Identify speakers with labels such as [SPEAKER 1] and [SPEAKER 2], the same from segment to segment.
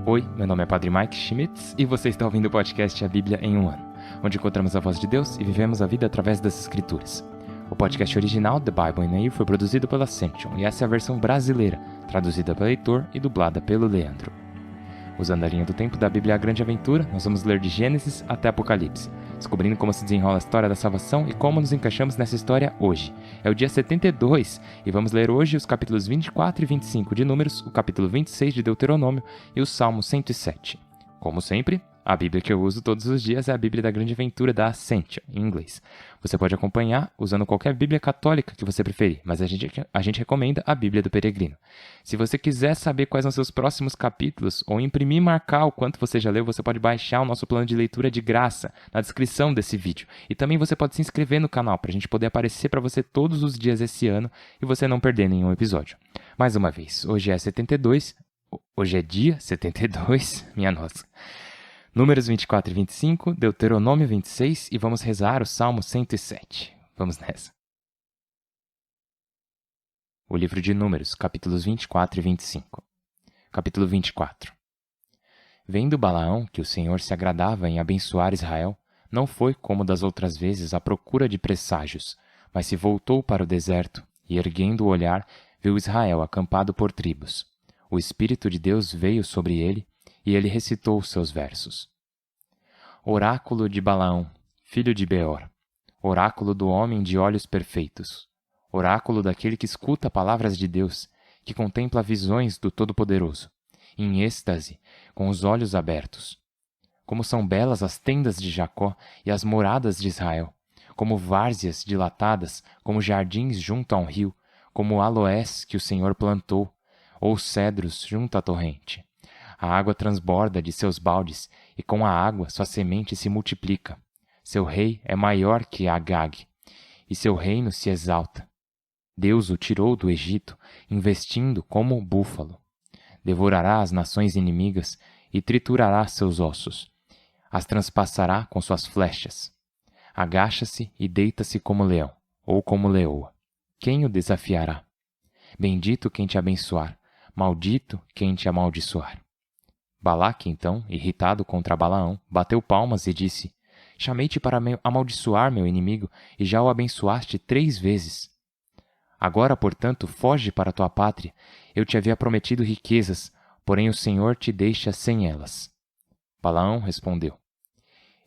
[SPEAKER 1] Oi, meu nome é Padre Mike Schmitz e você está ouvindo o podcast A Bíblia em um Ano, onde encontramos a voz de Deus e vivemos a vida através das Escrituras. O podcast original, The Bible in a Year, foi produzido pela Ascension e essa é a versão brasileira, traduzida pelo Heitor e dublada pelo Leandro. Usando a linha do tempo da Bíblia A Grande Aventura, nós vamos ler de Gênesis até Apocalipse, descobrindo como se desenrola a história da salvação e como nos encaixamos nessa história hoje. É o dia 72 e vamos ler hoje os capítulos 24 e 25 de Números, o capítulo 26 de Deuteronômio e o Salmo 107. Como sempre, a Bíblia que eu uso todos os dias é a Bíblia da Grande Aventura da Ascension, em inglês. Você pode acompanhar usando qualquer Bíblia católica que você preferir, mas a gente recomenda a Bíblia do Peregrino. Se você quiser saber quais são seus próximos capítulos ou imprimir e marcar o quanto você já leu, você pode baixar o nosso plano de leitura de graça na descrição desse vídeo. E também você pode se inscrever no canal para a gente poder aparecer para você todos os dias esse ano e você não perder nenhum episódio. Mais uma vez, hoje é dia 72, minha nossa. Números 24 e 25, Deuteronômio 26 e vamos rezar o Salmo 107. Vamos nessa. O livro de Números, capítulos 24 e 25. Capítulo 24. Vendo Balaão que o Senhor se agradava em abençoar Israel, não foi como das outras vezes à procura de presságios, mas se voltou para o deserto e, erguendo o olhar, viu Israel acampado por tribos. O Espírito de Deus veio sobre ele, e ele recitou seus versos. Oráculo de Balaão, filho de Beor, oráculo do homem de olhos perfeitos, oráculo daquele que escuta palavras de Deus, que contempla visões do Todo-Poderoso, em êxtase, com os olhos abertos. Como são belas as tendas de Jacó e as moradas de Israel, como várzeas dilatadas, como jardins junto a um rio, como aloés que o Senhor plantou, ou cedros junto à torrente. A água transborda de seus baldes, e com a água sua semente se multiplica. Seu rei é maior que Agag, e seu reino se exalta. Deus o tirou do Egito, investindo como o búfalo. Devorará as nações inimigas e triturará seus ossos. As transpassará com suas flechas. Agacha-se e deita-se como leão, ou como leoa. Quem o desafiará? Bendito quem te abençoar, maldito quem te amaldiçoar. Balaque, então, irritado contra Balaão, bateu palmas e disse: Chamei-te para amaldiçoar meu inimigo, e já o abençoaste 3 vezes. Agora, portanto, foge para tua pátria. Eu te havia prometido riquezas, porém o Senhor te deixa sem elas. Balaão respondeu: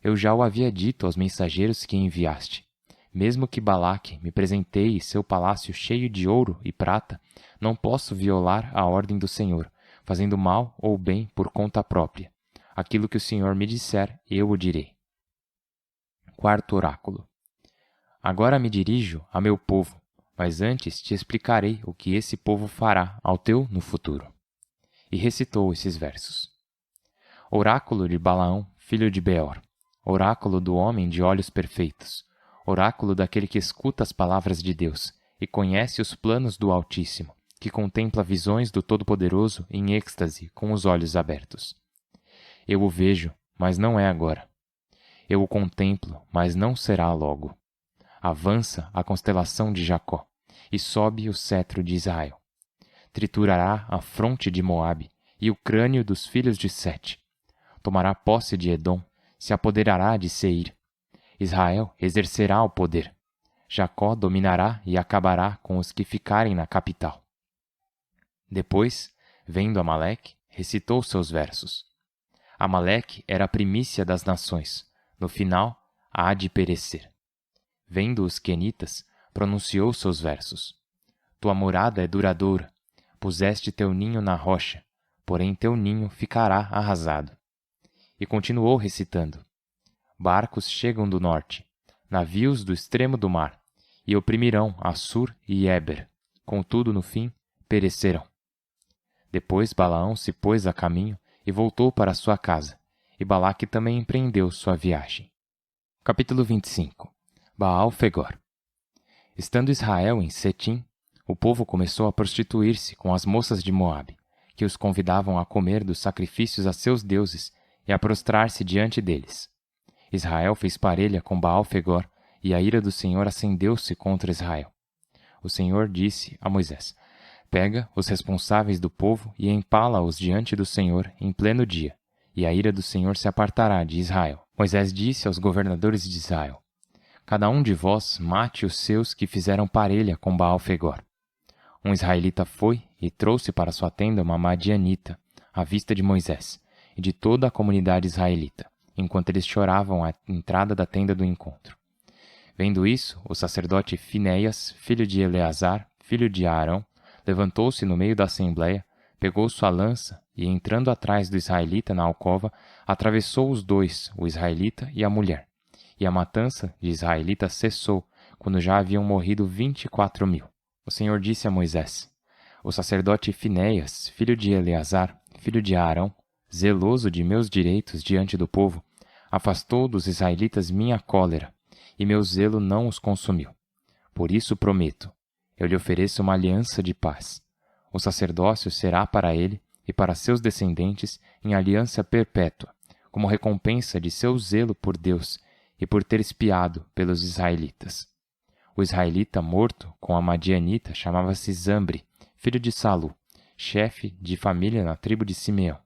[SPEAKER 1] Eu já o havia dito aos mensageiros que enviaste. Mesmo que Balaque me presenteie seu palácio cheio de ouro e prata, não posso violar a ordem do Senhor, fazendo mal ou bem por conta própria. Aquilo que o Senhor me disser, eu o direi. Quarto oráculo. Agora me dirijo a meu povo, mas antes te explicarei o que esse povo fará ao teu no futuro. E recitou esses versos. Oráculo de Balaão, filho de Beor, oráculo do homem de olhos perfeitos, oráculo daquele que escuta as palavras de Deus e conhece os planos do Altíssimo, que contempla visões do Todo-Poderoso em êxtase com os olhos abertos. Eu o vejo, mas não é agora. Eu o contemplo, mas não será logo. Avança a constelação de Jacó, e sobe o cetro de Israel. Triturará a fronte de Moabe e o crânio dos filhos de Sete. Tomará posse de Edom, se apoderará de Seir. Israel exercerá o poder. Jacó dominará e acabará com os que ficarem na capital. Depois, vendo Amaleque, recitou seus versos. Amaleque era a primícia das nações, no final há de perecer. Vendo os quenitas, pronunciou seus versos. Tua morada é duradoura, puseste teu ninho na rocha, porém teu ninho ficará arrasado. E continuou recitando. Barcos chegam do norte, navios do extremo do mar, e oprimirão Assur e Éber, contudo no fim perecerão. Depois Balaão se pôs a caminho e voltou para sua casa, e Balaque também empreendeu sua viagem. Capítulo 25. Baal-Fegor. Estando Israel em Setim, o povo começou a prostituir-se com as moças de Moabe, que os convidavam a comer dos sacrifícios a seus deuses e a prostrar-se diante deles. Israel fez parelha com Baal-Fegor, e a ira do Senhor acendeu-se contra Israel. O Senhor disse a Moisés: Pega os responsáveis do povo e empala-os diante do Senhor em pleno dia, e a ira do Senhor se apartará de Israel. Moisés disse aos governadores de Israel: Cada um de vós mate os seus que fizeram parelha com Baal-Fegor. Um israelita foi e trouxe para sua tenda uma madianita, à vista de Moisés e de toda a comunidade israelita, enquanto eles choravam à entrada da tenda do encontro. Vendo isso, o sacerdote Finéias, filho de Eleazar, filho de Arão, levantou-se no meio da assembleia, pegou sua lança e, entrando atrás do israelita na alcova, atravessou os dois, o israelita e a mulher. E a matança de israelitas cessou, quando já haviam morrido 24.000. O Senhor disse a Moisés: O sacerdote Finéias, filho de Eleazar, filho de Arão, zeloso de meus direitos diante do povo, afastou dos israelitas minha cólera, e meu zelo não os consumiu. Por isso prometo, eu lhe ofereço uma aliança de paz. O sacerdócio será para ele e para seus descendentes em aliança perpétua, como recompensa de seu zelo por Deus e por ter espiado pelos israelitas. O israelita morto com a madianita chamava-se Zambre, filho de Salu, chefe de família na tribo de Simeão.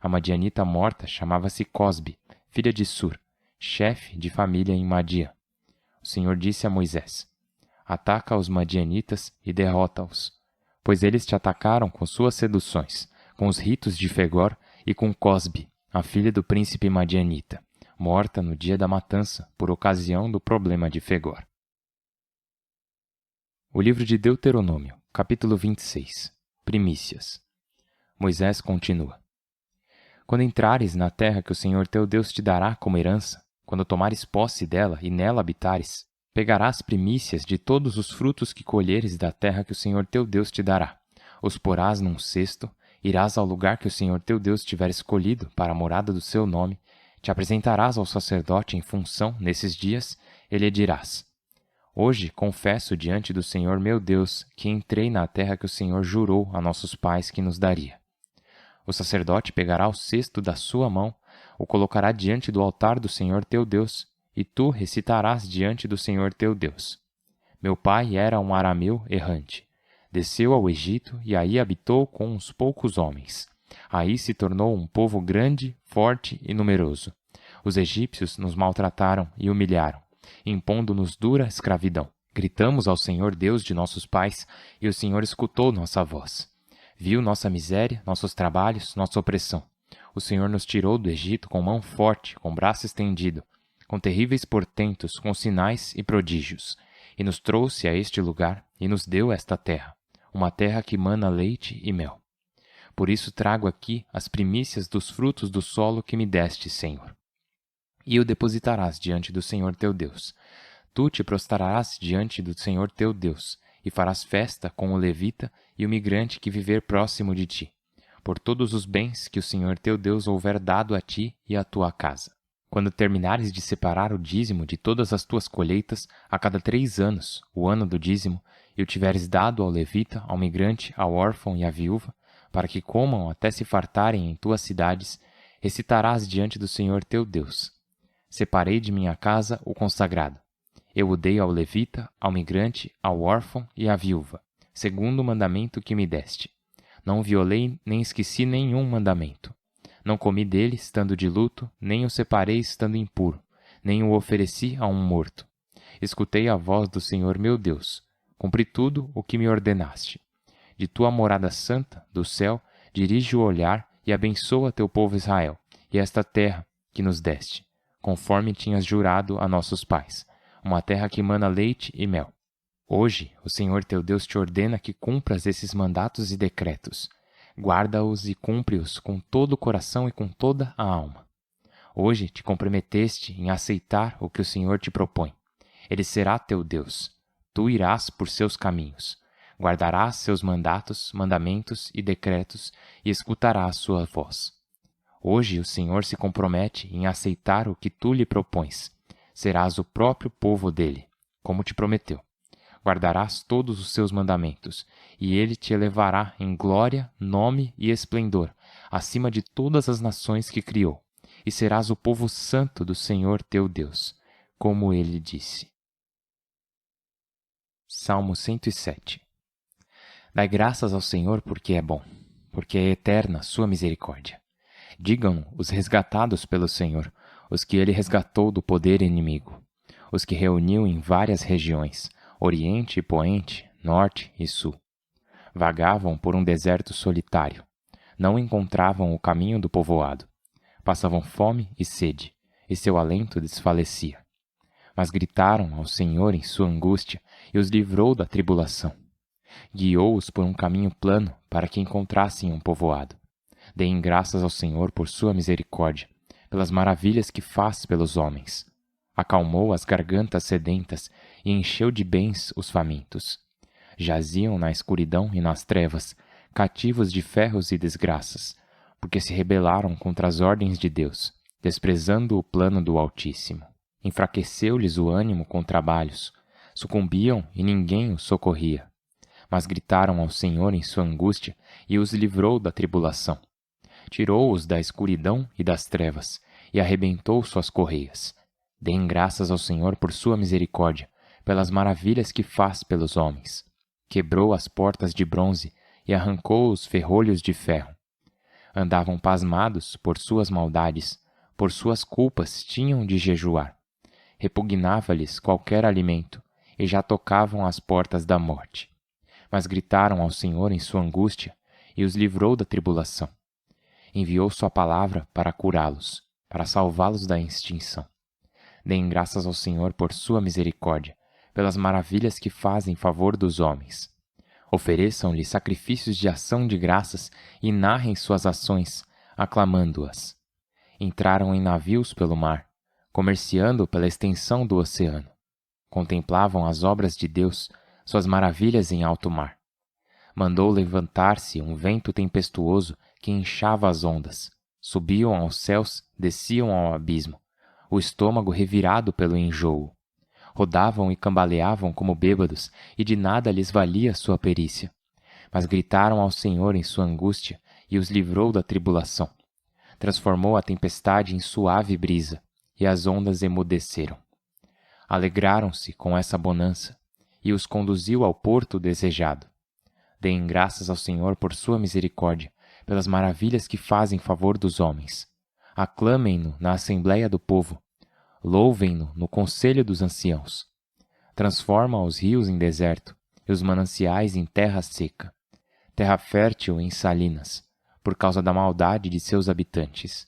[SPEAKER 1] A madianita morta chamava-se Cosbe, filha de Sur, chefe de família em Madiã. O Senhor disse a Moisés: Ataca os madianitas e derrota-os, pois eles te atacaram com suas seduções, com os ritos de Fegor e com Cosbe, a filha do príncipe madianita, morta no dia da matança por ocasião do problema de Fegor. O livro de Deuteronômio, capítulo 26. Primícias. Moisés continua: Quando entrares na terra que o Senhor teu Deus te dará como herança, quando tomares posse dela e nela habitares, pegarás primícias de todos os frutos que colheres da terra que o Senhor teu Deus te dará. Os porás num cesto, irás ao lugar que o Senhor teu Deus tiver escolhido para a morada do seu nome, te apresentarás ao sacerdote em função nesses dias, e lhe dirás: Hoje confesso diante do Senhor meu Deus que entrei na terra que o Senhor jurou a nossos pais que nos daria. O sacerdote pegará o cesto da sua mão, o colocará diante do altar do Senhor teu Deus, e tu recitarás diante do Senhor teu Deus. Meu pai era um arameu errante. Desceu ao Egito e aí habitou com uns poucos homens. Aí se tornou um povo grande, forte e numeroso. Os egípcios nos maltrataram e humilharam, impondo-nos dura escravidão. Gritamos ao Senhor Deus de nossos pais, e o Senhor escutou nossa voz. Viu nossa miséria, nossos trabalhos, nossa opressão. O Senhor nos tirou do Egito com mão forte, com braço estendido, com terríveis portentos, com sinais e prodígios, e nos trouxe a este lugar e nos deu esta terra, uma terra que mana leite e mel. Por isso trago aqui as primícias dos frutos do solo que me deste, Senhor. E o depositarás diante do Senhor teu Deus. Tu te prostrarás diante do Senhor teu Deus, e farás festa com o levita e o migrante que viver próximo de ti, por todos os bens que o Senhor teu Deus houver dado a ti e à tua casa. Quando terminares de separar o dízimo de todas as tuas colheitas, a cada 3 anos, o ano do dízimo, e o tiveres dado ao levita, ao migrante, ao órfão e à viúva, para que comam até se fartarem em tuas cidades, recitarás diante do Senhor teu Deus: Separei de minha casa o consagrado. Eu o dei ao levita, ao migrante, ao órfão e à viúva, segundo o mandamento que me deste. Não violei nem esqueci nenhum mandamento. Não comi dele estando de luto, nem o separei estando impuro, nem o ofereci a um morto. Escutei a voz do Senhor meu Deus. Cumpri tudo o que me ordenaste. De tua morada santa, do céu, dirige o olhar e abençoa teu povo Israel, e esta terra que nos deste, conforme tinhas jurado a nossos pais, uma terra que mana leite e mel. Hoje, o Senhor teu Deus te ordena que cumpras esses mandatos e decretos. Guarda-os e cumpre-os com todo o coração e com toda a alma. Hoje te comprometeste em aceitar o que o Senhor te propõe. Ele será teu Deus. Tu irás por seus caminhos. Guardarás seus mandatos, mandamentos e decretos e escutarás sua voz. Hoje o Senhor se compromete em aceitar o que tu lhe propões. Serás o próprio povo dele, como te prometeu. Guardarás todos os seus mandamentos, e ele te elevará em glória, nome e esplendor, acima de todas as nações que criou, e serás o povo santo do Senhor teu Deus, como ele disse. Salmo 107. Dai graças ao Senhor porque é bom, porque é eterna sua misericórdia. Digam os resgatados pelo Senhor, os que ele resgatou do poder inimigo, os que reuniu em várias regiões, Oriente e Poente, Norte e Sul. Vagavam por um deserto solitário. Não encontravam o caminho do povoado. Passavam fome e sede, e seu alento desfalecia. Mas gritaram ao Senhor em sua angústia e os livrou da tribulação. Guiou-os por um caminho plano para que encontrassem um povoado. Deem graças ao Senhor por sua misericórdia, pelas maravilhas que faz pelos homens. Acalmou as gargantas sedentas e encheu de bens os famintos. Jaziam na escuridão e nas trevas, cativos de ferros e desgraças, porque se rebelaram contra as ordens de Deus, desprezando o plano do Altíssimo. Enfraqueceu-lhes o ânimo com trabalhos, sucumbiam e ninguém os socorria. Mas gritaram ao Senhor em sua angústia e os livrou da tribulação. Tirou-os da escuridão e das trevas, e arrebentou suas correias. Deem graças ao Senhor por sua misericórdia, pelas maravilhas que faz pelos homens. Quebrou as portas de bronze e arrancou os ferrolhos de ferro. Andavam pasmados por suas maldades, por suas culpas tinham de jejuar. Repugnava-lhes qualquer alimento, e já tocavam às portas da morte. Mas gritaram ao Senhor em sua angústia, e os livrou da tribulação. Enviou sua palavra para curá-los, para salvá-los da extinção. Deem graças ao Senhor por sua misericórdia, pelas maravilhas que faz em favor dos homens. Ofereçam-lhe sacrifícios de ação de graças e narrem suas ações, aclamando-as. Entraram em navios pelo mar, comerciando pela extensão do oceano. Contemplavam as obras de Deus, suas maravilhas em alto mar. Mandou levantar-se um vento tempestuoso que inchava as ondas. Subiam aos céus, desciam ao abismo, o estômago revirado pelo enjoo. Rodavam e cambaleavam como bêbados, e de nada lhes valia sua perícia. Mas gritaram ao Senhor em sua angústia, e os livrou da tribulação. Transformou a tempestade em suave brisa, e as ondas emudeceram. Alegraram-se com essa bonança, e os conduziu ao porto desejado. Deem graças ao Senhor por sua misericórdia, pelas maravilhas que faz em favor dos homens. Aclamem-no na assembleia do povo. Louvem-no no conselho dos anciãos. Transforma os rios em deserto e os mananciais em terra seca, terra fértil em salinas, por causa da maldade de seus habitantes.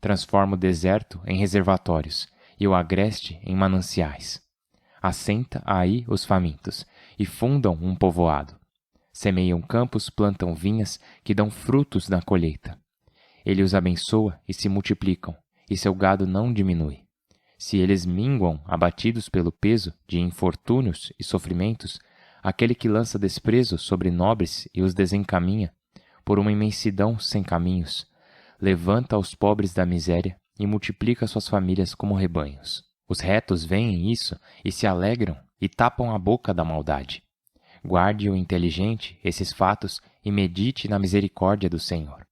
[SPEAKER 1] Transforma o deserto em reservatórios e o agreste em mananciais. Assenta aí os famintos e fundam um povoado. Semeiam campos, plantam vinhas que dão frutos na colheita. Ele os abençoa e se multiplicam, e seu gado não diminui. Se eles minguam, abatidos pelo peso de infortúnios e sofrimentos, aquele que lança desprezo sobre nobres e os desencaminha, por uma imensidão sem caminhos, levanta os pobres da miséria e multiplica suas famílias como rebanhos. Os retos veem isso e se alegram e tapam a boca da maldade. Guarde o inteligente esses fatos e medite na misericórdia do Senhor.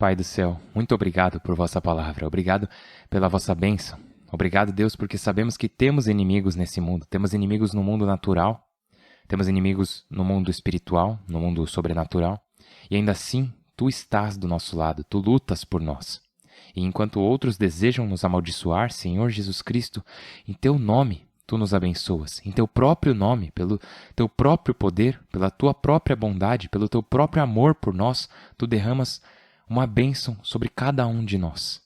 [SPEAKER 1] Pai do céu, muito obrigado por vossa palavra, obrigado pela vossa bênção. Obrigado, Deus, porque sabemos que temos inimigos nesse mundo, temos inimigos no mundo natural, temos inimigos no mundo espiritual, no mundo sobrenatural, e ainda assim, Tu estás do nosso lado, Tu lutas por nós. E enquanto outros desejam nos amaldiçoar, Senhor Jesus Cristo, em Teu nome, Tu nos abençoas, em Teu próprio nome, pelo Teu próprio poder, pela Tua própria bondade, pelo Teu próprio amor por nós, Tu derramas uma bênção sobre cada um de nós.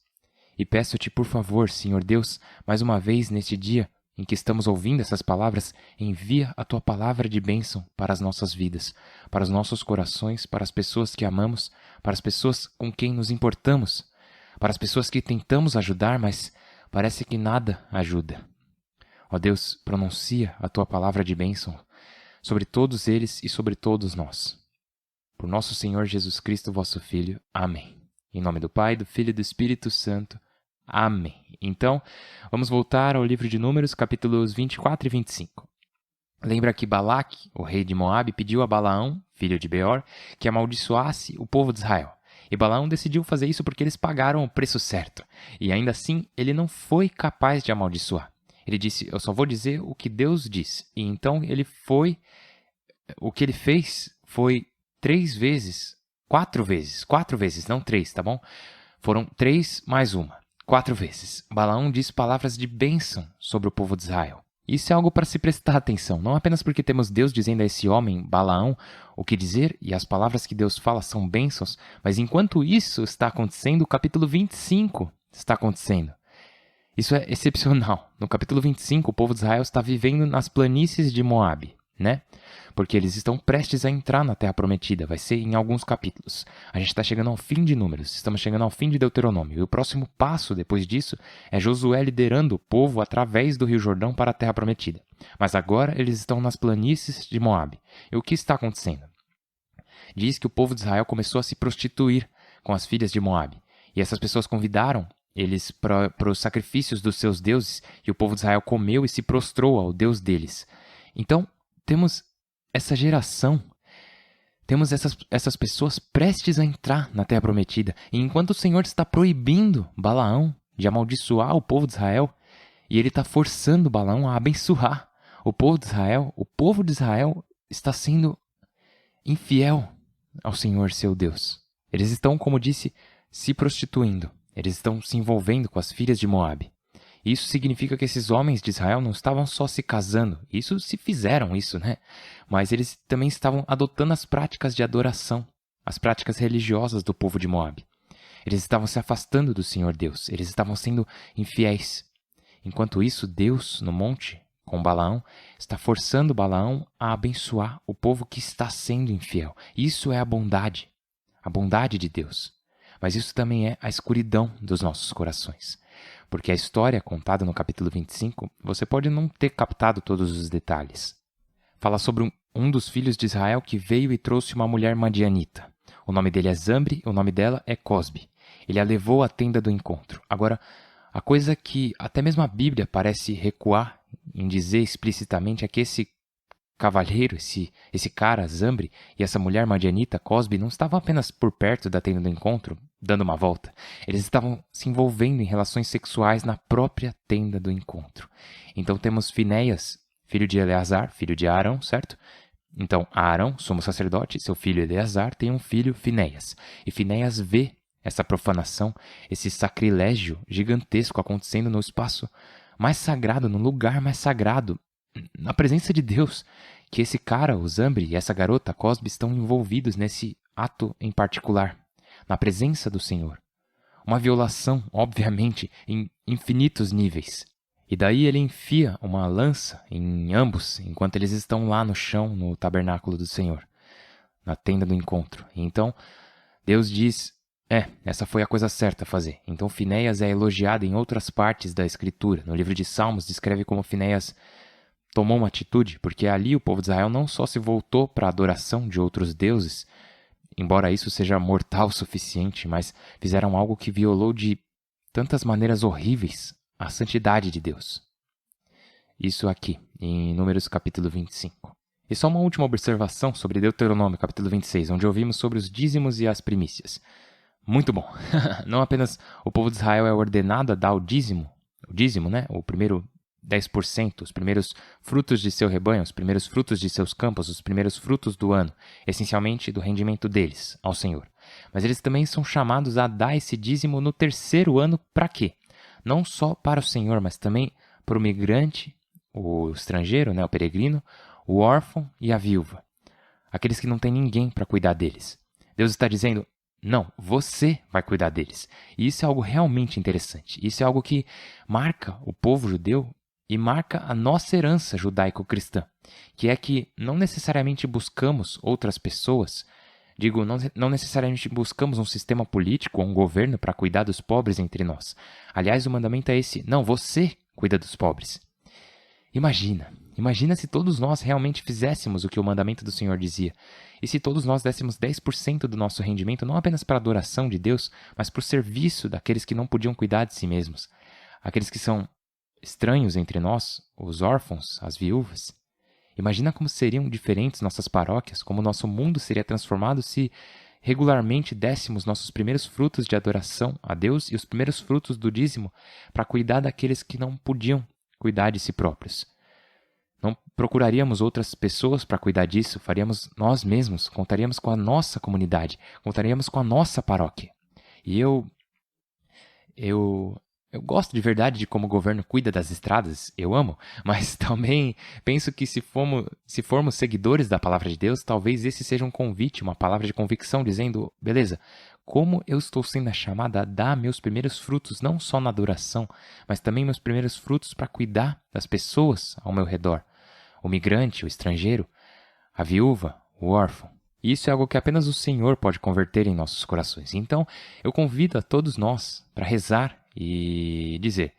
[SPEAKER 1] E peço-te, por favor, Senhor Deus, mais uma vez neste dia em que estamos ouvindo essas palavras, envia a Tua palavra de bênção para as nossas vidas, para os nossos corações, para as pessoas que amamos, para as pessoas com quem nos importamos, para as pessoas que tentamos ajudar, mas parece que nada ajuda. Ó Deus, pronuncia a Tua palavra de bênção sobre todos eles e sobre todos nós. Por nosso Senhor Jesus Cristo, vosso Filho. Amém. Em nome do Pai, do Filho e do Espírito Santo. Amém. Então, vamos voltar ao livro de Números, capítulos 24 e 25. Lembra que Balaque, o rei de Moabe, pediu a Balaão, filho de Beor, que amaldiçoasse o povo de Israel. E Balaão decidiu fazer isso porque eles pagaram o preço certo. E ainda assim, ele não foi capaz de amaldiçoar. Ele disse, eu só vou dizer o que Deus diz. E então o que ele fez foi 4 vezes, não 3, tá bom? Foram 3 mais uma, 4 vezes. Balaão diz palavras de bênção sobre o povo de Israel. Isso é algo para se prestar atenção, não apenas porque temos Deus dizendo a esse homem, Balaão, o que dizer, e as palavras que Deus fala são bênçãos, mas enquanto isso está acontecendo, o capítulo 25 está acontecendo. Isso é excepcional. No capítulo 25, o povo de Israel está vivendo nas planícies de Moabe, né? Porque eles estão prestes a entrar na Terra Prometida. Vai ser em alguns capítulos. A gente está chegando ao fim de Números. Estamos chegando ao fim de Deuteronômio. E o próximo passo, depois disso, é Josué liderando o povo através do Rio Jordão para a Terra Prometida. Mas agora eles estão nas planícies de Moabe. E o que está acontecendo? Diz que o povo de Israel começou a se prostituir com as filhas de Moabe. E essas pessoas convidaram eles para os sacrifícios dos seus deuses, e o povo de Israel comeu e se prostrou ao Deus deles. Então, temos essa geração, temos essas pessoas prestes a entrar na Terra Prometida. E enquanto o Senhor está proibindo Balaão de amaldiçoar o povo de Israel, e ele está forçando Balaão a abençoar o povo de Israel está sendo infiel ao Senhor seu Deus. Eles estão, como disse, se prostituindo. Eles estão se envolvendo com as filhas de Moabe. Isso significa que esses homens de Israel não estavam só se casando. Isso se fizeram isso, né? Mas eles também estavam adotando as práticas de adoração, as práticas religiosas do povo de Moabe. Eles estavam se afastando do Senhor Deus. Eles estavam sendo infiéis. Enquanto isso, Deus, no monte, com Balaão, está forçando Balaão a abençoar o povo que está sendo infiel. Isso é a bondade de Deus. Mas isso também é a escuridão dos nossos corações. Porque a história contada no capítulo 25, você pode não ter captado todos os detalhes. Fala sobre um dos filhos de Israel que veio e trouxe uma mulher madianita. O nome dele é Zambre, o nome dela é Cosbe. Ele a levou à tenda do encontro. Agora, a coisa que até mesmo a Bíblia parece recuar em dizer explicitamente é que esse cavalheiro, esse cara, Zambre, e essa mulher madianita, Cosbe, não estavam apenas por perto da tenda do encontro, dando uma volta. Eles estavam se envolvendo em relações sexuais na própria tenda do encontro. Então temos Finéias, filho de Eleazar, filho de Arão, certo? Então Arão, sumo sacerdote, seu filho Eleazar, tem um filho, Finéias. E Finéias vê essa profanação, esse sacrilégio gigantesco acontecendo no espaço mais sagrado, no lugar mais sagrado, na presença de Deus, que esse cara, o Zambre, e essa garota, Cosbe, estão envolvidos nesse ato em particular, na presença do Senhor. Uma violação, obviamente, em infinitos níveis. E daí ele enfia uma lança em ambos, enquanto eles estão lá no chão, no tabernáculo do Senhor, na tenda do encontro. E então, Deus diz, essa foi a coisa certa a fazer. Então Finéias é elogiado em outras partes da Escritura. No livro de Salmos, descreve como Finéias tomou uma atitude, porque ali o povo de Israel não só se voltou para a adoração de outros deuses, embora isso seja mortal o suficiente, mas fizeram algo que violou de tantas maneiras horríveis a santidade de Deus. Isso aqui, em Números capítulo 25. E só uma última observação sobre Deuteronômio capítulo 26, onde ouvimos sobre os dízimos e as primícias. Muito bom! Não apenas o povo de Israel é ordenado a dar o dízimo, né? O primeiro 10%, os primeiros frutos de seu rebanho, os primeiros frutos de seus campos, os primeiros frutos do ano, essencialmente do rendimento deles, ao Senhor. Mas eles também são chamados a dar esse dízimo no terceiro ano para quê? Não só para o Senhor, mas também para o migrante, o estrangeiro, né, o peregrino, o órfão e a viúva. Aqueles que não têm ninguém para cuidar deles. Deus está dizendo, não, você vai cuidar deles. E isso é algo realmente interessante. Isso é algo que marca o povo judeu e marca a nossa herança judaico-cristã, que é que não necessariamente buscamos outras pessoas, não necessariamente buscamos um sistema político ou um governo para cuidar dos pobres entre nós. Aliás, o mandamento é esse, não, você cuida dos pobres. Imagina se todos nós realmente fizéssemos o que o mandamento do Senhor dizia. E se todos nós dessemos 10% do nosso rendimento, não apenas para a adoração de Deus, mas para o serviço daqueles que não podiam cuidar de si mesmos. Aqueles que são estranhos entre nós, os órfãos, as viúvas. Imagina como seriam diferentes nossas paróquias, como nosso mundo seria transformado se regularmente dessemos nossos primeiros frutos de adoração a Deus e os primeiros frutos do dízimo para cuidar daqueles que não podiam cuidar de si próprios. Não procuraríamos outras pessoas para cuidar disso, faríamos nós mesmos, contaríamos com a nossa comunidade, contaríamos com a nossa paróquia. E eu gosto de verdade de como o governo cuida das estradas, eu amo, mas também penso que se formos seguidores da palavra de Deus, talvez esse seja um convite, uma palavra de convicção, dizendo, beleza, como eu estou sendo chamada a dar meus primeiros frutos, não só na adoração, mas também meus primeiros frutos para cuidar das pessoas ao meu redor. O migrante, o estrangeiro, a viúva, o órfão. E isso é algo que apenas o Senhor pode converter em nossos corações. Então, eu convido a todos nós para rezar e dizer,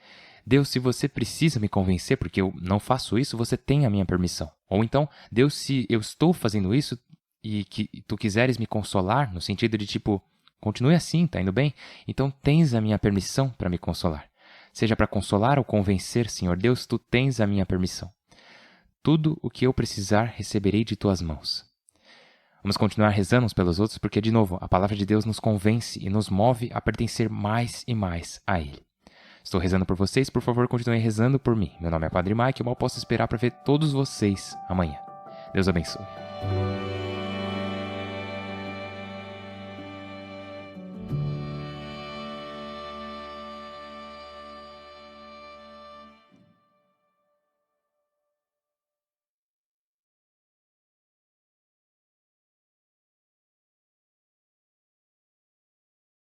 [SPEAKER 1] Deus, se você precisa me convencer porque eu não faço isso, você tem a minha permissão. Ou então, Deus, se eu estou fazendo isso e que tu quiseres me consolar, no sentido de tipo, continue assim, tá indo bem? Então tens a minha permissão para me consolar. Seja para consolar ou convencer, Senhor Deus, tu tens a minha permissão. Tudo o que eu precisar receberei de tuas mãos. Vamos continuar rezando uns pelos outros porque, de novo, a palavra de Deus nos convence e nos move a pertencer mais e mais a Ele. Estou rezando por vocês, por favor, continuem rezando por mim. Meu nome é Padre Mike e eu mal posso esperar para ver todos vocês amanhã. Deus abençoe.